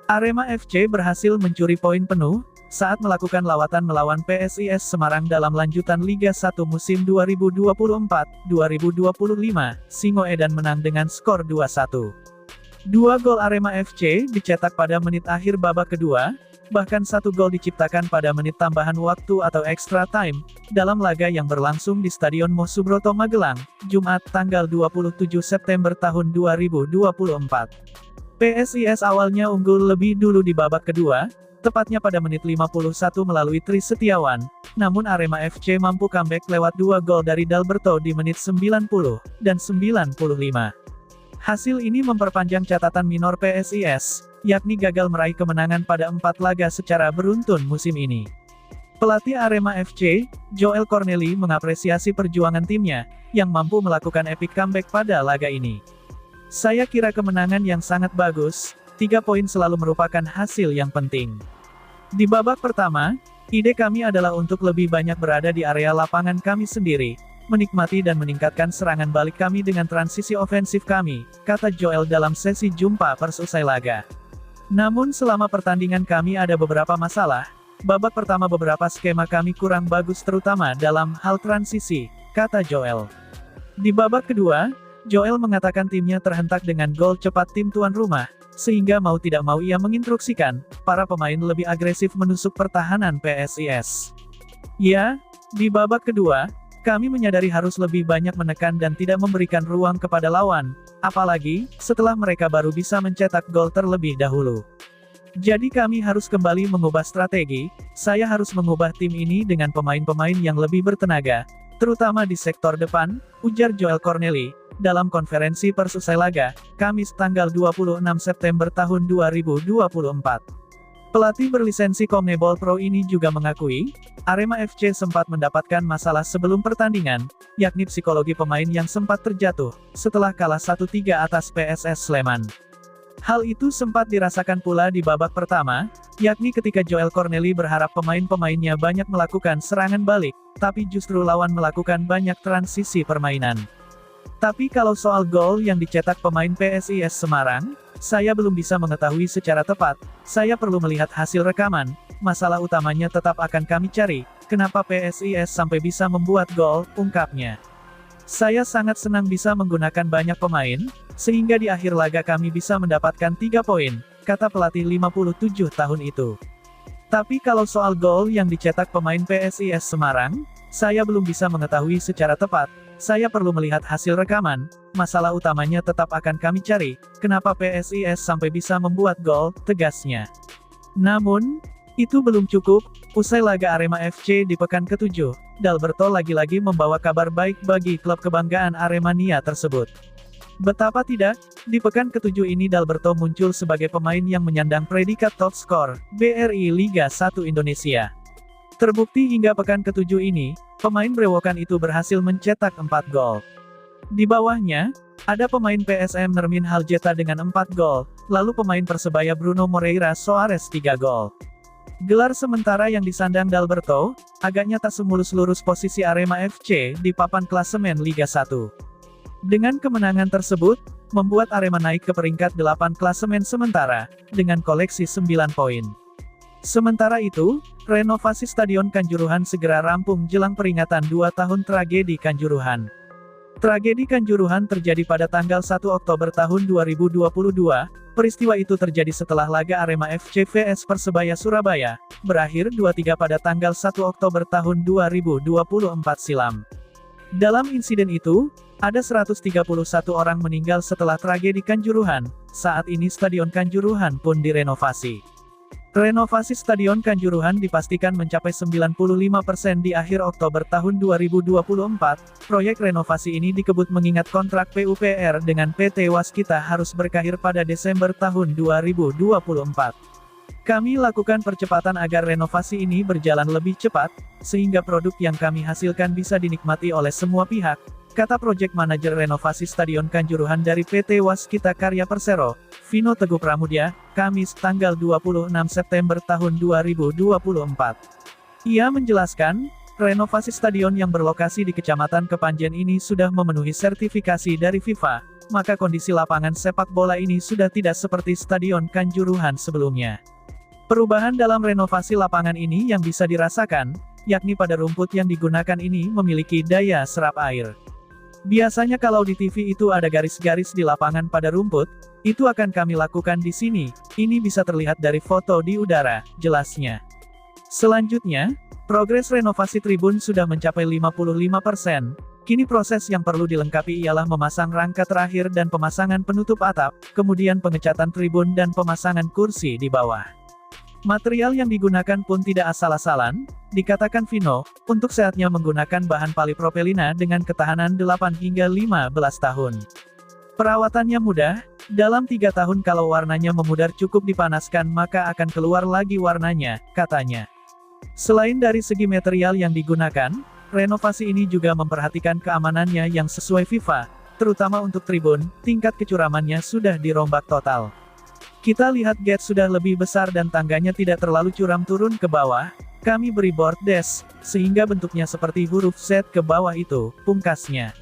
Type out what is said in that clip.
Arema FC berhasil mencuri poin penuh saat melakukan lawatan melawan PSIS Semarang dalam lanjutan Liga 1 musim 2024-2025. Singoedan menang dengan skor 2-1. Dua gol Arema FC dicetak pada menit akhir babak kedua, bahkan satu gol diciptakan pada menit tambahan waktu atau extra time, dalam laga yang berlangsung di Stadion Moh Subroto Magelang, Jumat tanggal 27 September tahun 2024. PSIS awalnya unggul lebih dulu di babak kedua, tepatnya pada menit 51 melalui Tri Setiawan, namun Arema FC mampu comeback lewat dua gol dari Dalberto di menit 90 dan 95. Hasil ini memperpanjang catatan minor PSIS, yakni gagal meraih kemenangan pada 4 laga secara beruntun musim ini. Pelatih Arema FC, Joel Corneli mengapresiasi perjuangan timnya, yang mampu melakukan epic comeback pada laga ini. Saya kira kemenangan yang sangat bagus, 3 poin selalu merupakan hasil yang penting. Di babak pertama, ide kami adalah untuk lebih banyak berada di area lapangan kami sendiri, menikmati dan meningkatkan serangan balik kami dengan transisi ofensif kami, kata Joel dalam sesi jumpa pers usai laga. Namun selama pertandingan kami ada beberapa masalah. Babak pertama beberapa skema kami kurang bagus terutama dalam hal transisi, kata Joel. Di babak kedua, Joel mengatakan timnya terhentak dengan gol cepat tim tuan rumah, sehingga mau tidak mau ia menginstruksikan para pemain lebih agresif menusuk pertahanan PSIS. Ya, di babak kedua, kami menyadari harus lebih banyak menekan dan tidak memberikan ruang kepada lawan, apalagi setelah mereka baru bisa mencetak gol terlebih dahulu. Jadi kami harus kembali mengubah strategi, saya harus mengubah tim ini dengan pemain-pemain yang lebih bertenaga, terutama di sektor depan, ujar Joel Corneli, dalam konferensi pers usai laga, Kamis tanggal 26 September tahun 2024. Pelatih berlisensi CONMEBOL Pro ini juga mengakui, Arema FC sempat mendapatkan masalah sebelum pertandingan, yakni psikologi pemain yang sempat terjatuh, setelah kalah 1-3 atas PSS Sleman. Hal itu sempat dirasakan pula di babak pertama, yakni ketika Joel Corneli berharap pemain-pemainnya banyak melakukan serangan balik, tapi justru lawan melakukan banyak transisi permainan. Tapi kalau soal gol yang dicetak pemain PSIS Semarang, saya belum bisa mengetahui secara tepat, saya perlu melihat hasil rekaman, masalah utamanya tetap akan kami cari, kenapa PSIS sampai bisa membuat gol, ungkapnya. Saya sangat senang bisa menggunakan banyak pemain, sehingga di akhir laga kami bisa mendapatkan 3 poin, kata pelatih 57 tahun itu. Tapi kalau soal gol yang dicetak pemain PSIS Semarang, saya belum bisa mengetahui secara tepat, saya perlu melihat hasil rekaman, masalah utamanya tetap akan kami cari, kenapa PSIS sampai bisa membuat gol, tegasnya. Namun, itu belum cukup, usai laga Arema FC di pekan ke-7, Dalberto lagi-lagi membawa kabar baik bagi klub kebanggaan Aremania tersebut. Betapa tidak, di pekan ke-7 ini Dalberto muncul sebagai pemain yang menyandang predikat top skor, BRI Liga 1 Indonesia. Terbukti hingga pekan ke-7 ini, pemain brewokan itu berhasil mencetak 4 gol. Di bawahnya, ada pemain PSM Nermin Haljeta dengan 4 gol, lalu pemain Persebaya Bruno Moreira Soares 3 gol. Gelar sementara yang disandang Dalberto, agaknya tak semulus-lurus posisi Arema FC di papan klasemen Liga 1. Dengan kemenangan tersebut, membuat Arema naik ke peringkat 8 klasemen sementara, dengan koleksi 9 poin. Sementara itu, renovasi Stadion Kanjuruhan segera rampung jelang peringatan 2 tahun tragedi Kanjuruhan. Tragedi Kanjuruhan terjadi pada tanggal 1 Oktober tahun 2022, peristiwa itu terjadi setelah laga Arema FC vs Persebaya Surabaya, berakhir 2-3 pada tanggal 1 Oktober tahun 2024 silam. Dalam insiden itu, ada 131 orang meninggal setelah tragedi Kanjuruhan, saat ini Stadion Kanjuruhan pun direnovasi. Renovasi Stadion Kanjuruhan dipastikan mencapai 95% di akhir Oktober tahun 2024. Proyek renovasi ini dikebut mengingat kontrak PUPR dengan PT Waskita harus berakhir pada Desember tahun 2024. Kami lakukan percepatan agar renovasi ini berjalan lebih cepat, sehingga produk yang kami hasilkan bisa dinikmati oleh semua pihak, kata Project Manager Renovasi Stadion Kanjuruhan dari PT Waskita Karya Persero, Vino Teguh Pramudia, Kamis tanggal 26 September tahun 2024. Ia menjelaskan, renovasi stadion yang berlokasi di Kecamatan Kepanjen ini sudah memenuhi sertifikasi dari FIFA, maka kondisi lapangan sepak bola ini sudah tidak seperti Stadion Kanjuruhan sebelumnya. Perubahan dalam renovasi lapangan ini yang bisa dirasakan, yakni pada rumput yang digunakan ini memiliki daya serap air. Biasanya kalau di TV itu ada garis-garis di lapangan pada rumput, itu akan kami lakukan di sini. Ini bisa terlihat dari foto di udara, jelasnya. Selanjutnya, progres renovasi tribun sudah mencapai 55%. Kini proses yang perlu dilengkapi ialah memasang rangka terakhir dan pemasangan penutup atap, kemudian pengecatan tribun dan pemasangan kursi di bawah. Material yang digunakan pun tidak asal-asalan, dikatakan Vino, untuk saatnya menggunakan bahan polipropelina dengan ketahanan 8 hingga 15 tahun. Perawatannya mudah, dalam 3 tahun kalau warnanya memudar cukup dipanaskan maka akan keluar lagi warnanya, katanya. Selain dari segi material yang digunakan, renovasi ini juga memperhatikan keamanannya yang sesuai FIFA, terutama untuk tribun, tingkat kecuramannya sudah dirombak total. Kita lihat gate sudah lebih besar dan tangganya tidak terlalu curam turun ke bawah, kami beri board desk, sehingga bentuknya seperti huruf Z ke bawah itu, pungkasnya.